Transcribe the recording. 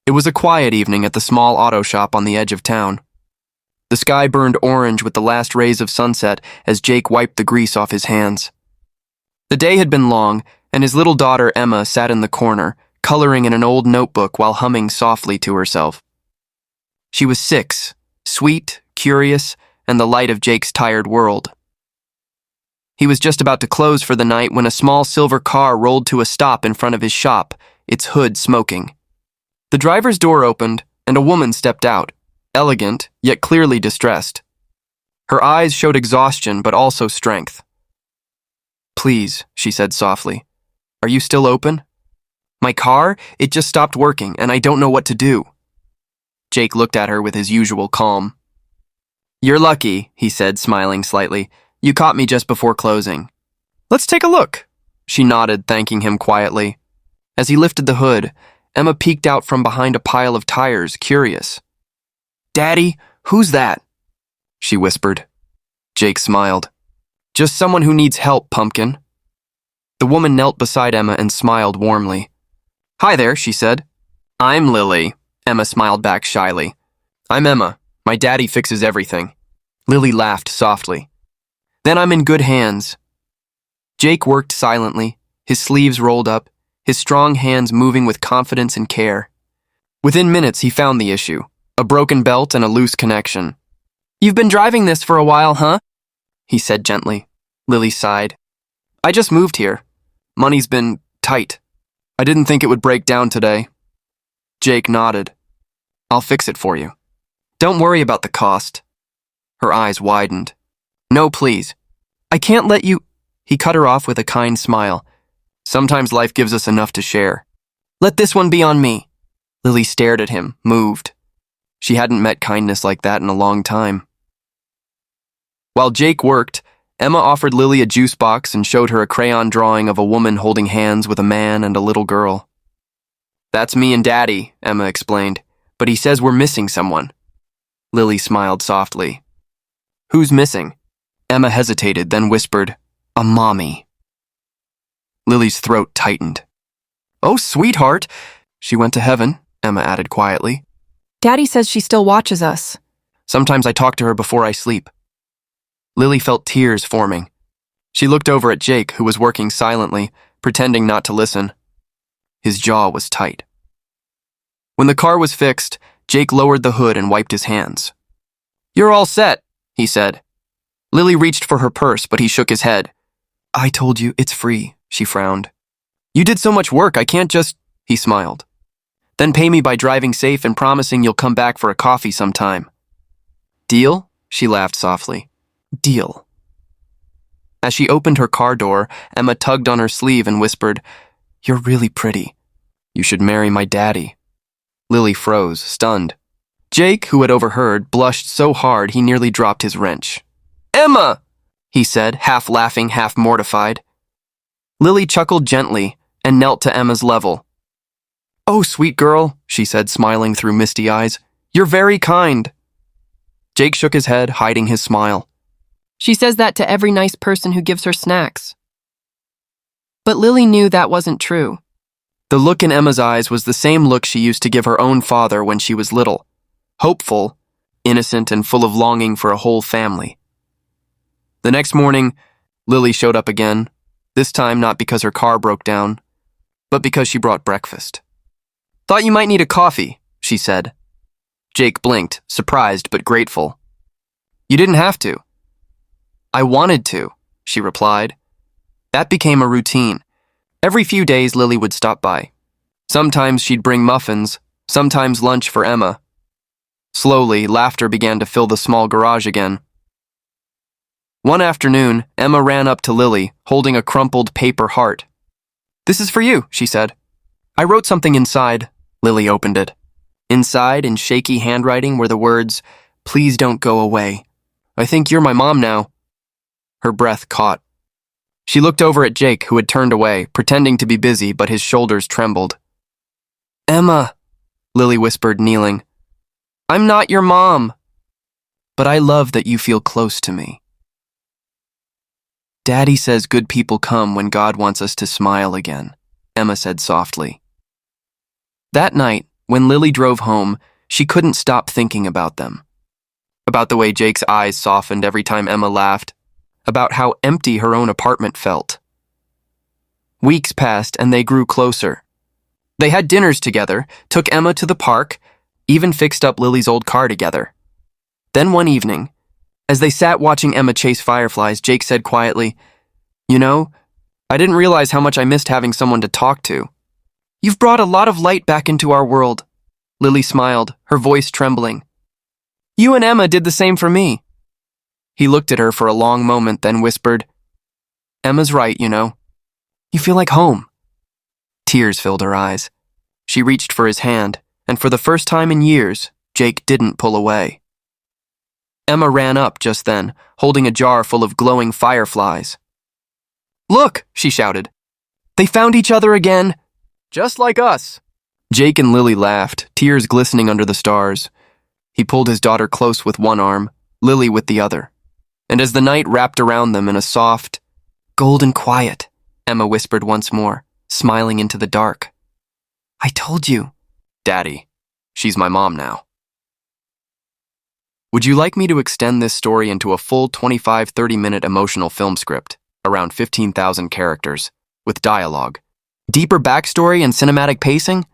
It was a quiet evening at the small auto shop on the edge of town. The sky burned orange with the last rays of sunset as Jake wiped the grease off his hands. The day had been long, and his little daughter Emma sat in the corner, coloring in an old notebook while humming softly to herself. She was 6, sweet, curious, and the light of Jake's tired world. He was just about to close for the night when a small silver car rolled to a stop in front of his shop, its hood smoking. The driver's door opened, and a woman stepped out, elegant, yet clearly distressed. Her eyes showed exhaustion, but also strength. "Please," she said softly, "are you still open? My car, it just stopped working, and I don't know what to do." Jake looked at her with his usual calm. "You're lucky," he said, smiling slightly. "You caught me just before closing." "Let's take a look." She nodded, thanking him quietly. As he lifted the hood, Emma peeked out from behind a pile of tires, curious. "Daddy, who's that?" she whispered. Jake smiled. "Just someone who needs help, pumpkin." The woman knelt beside Emma and smiled warmly. "Hi there," she said. "I'm Lily," Emma smiled back shyly. "I'm Emma. My daddy fixes everything." Lily laughed softly. "Then I'm in good hands." Jake worked silently, his sleeves rolled up, his strong hands moving with confidence and care. Within minutes, he found the issue, a broken belt and a loose connection. "You've been driving this for a while, huh?" he said gently. Lily sighed. "I just moved here. Money's been tight. I didn't think it would break down today." Jake nodded. "I'll fix it for you. Don't worry about the cost." Her eyes widened. "No, please. I can't let you—" He cut her off with a kind smile. "Sometimes life gives us enough to share. Let this one be on me." Lily stared at him, moved. She hadn't met kindness like that in a long time. While Jake worked, Emma offered Lily a juice box and showed her a crayon drawing of a woman holding hands with a man and a little girl. "That's me and Daddy," Emma explained, "but he says we're missing someone." Lily smiled softly. "Who's missing?" Emma hesitated, then whispered, "A mommy." Lily's throat tightened. "Oh, sweetheart." "She went to heaven," Emma added quietly. Daddy says she still watches us. "Sometimes I talk to her before I sleep." Lily felt tears forming. She looked over at Jake, who was working silently, pretending not to listen. His jaw was tight. When the car was fixed, Jake lowered the hood and wiped his hands. "You're all set," he said. Lily reached for her purse, but he shook his head. "I told you, it's free," she frowned. "You did so much work, I can't just—" He smiled. "Then pay me by driving safe and promising you'll come back for a coffee sometime." "Deal?" She laughed softly. "Deal." As she opened her car door, Emma tugged on her sleeve and whispered, "You're really pretty. You should marry my daddy." Lily froze, stunned. Jake, who had overheard, blushed so hard he nearly dropped his wrench. "Emma!" he said, half laughing, half mortified. Lily chuckled gently and knelt to Emma's level. "Oh, sweet girl," she said, smiling through misty eyes. "You're very kind." Jake shook his head, hiding his smile. She says that to every nice person who gives her snacks. But Lily knew that wasn't true. The look in Emma's eyes was the same look she used to give her own father when she was little. Hopeful, innocent, and full of longing for a whole family. The next morning, Lily showed up again, this time not because her car broke down, but because she brought breakfast. "Thought you might need a coffee," she said. Jake blinked, surprised but grateful. "You didn't have to." "I wanted to," she replied. That became a routine. Every few days, Lily would stop by. Sometimes she'd bring muffins, sometimes lunch for Emma. Slowly, laughter began to fill the small garage again. One afternoon, Emma ran up to Lily, holding a crumpled paper heart. "This is for you," she said. "I wrote something inside." Lily opened it. Inside, in shaky handwriting, were the words, "Please don't go away. I think you're my mom now." Her breath caught. She looked over at Jake, who had turned away, pretending to be busy, but his shoulders trembled. "Emma," Lily whispered, kneeling. "I'm not your mom, but I love that you feel close to me." "Daddy says good people come when God wants us to smile again," Emma said softly. That night, When Lily drove home, she couldn't stop thinking about them. About the way Jake's eyes softened every time Emma laughed. About how empty her own apartment felt. Weeks passed and they grew closer. They had dinners together, took Emma to the park, even fixed up Lily's old car together. Then one evening, as they sat watching Emma chase fireflies, Jake said quietly, "You know, I didn't realize how much I missed having someone to talk to." "You've brought a lot of light back into our world." Lily smiled, her voice trembling. "You and Emma did the same for me." He looked at her for a long moment, then whispered, "Emma's right, you know. You feel like home." Tears filled her eyes. She reached for his hand, and for the first time in years, Jake didn't pull away. Emma ran up just then, holding a jar full of glowing fireflies. "Look," she shouted. "They found each other again. Just like us." Jake and Lily laughed, tears glistening under the stars. He pulled his daughter close with one arm, Lily with the other. And as the night wrapped around them in a soft, golden quiet, Emma whispered once more, smiling into the dark. "I told you." "Daddy, she's my mom now." Would you like me to extend this story into a full 25-30-minute emotional film script, around 15,000 characters, with dialogue, deeper backstory and cinematic pacing?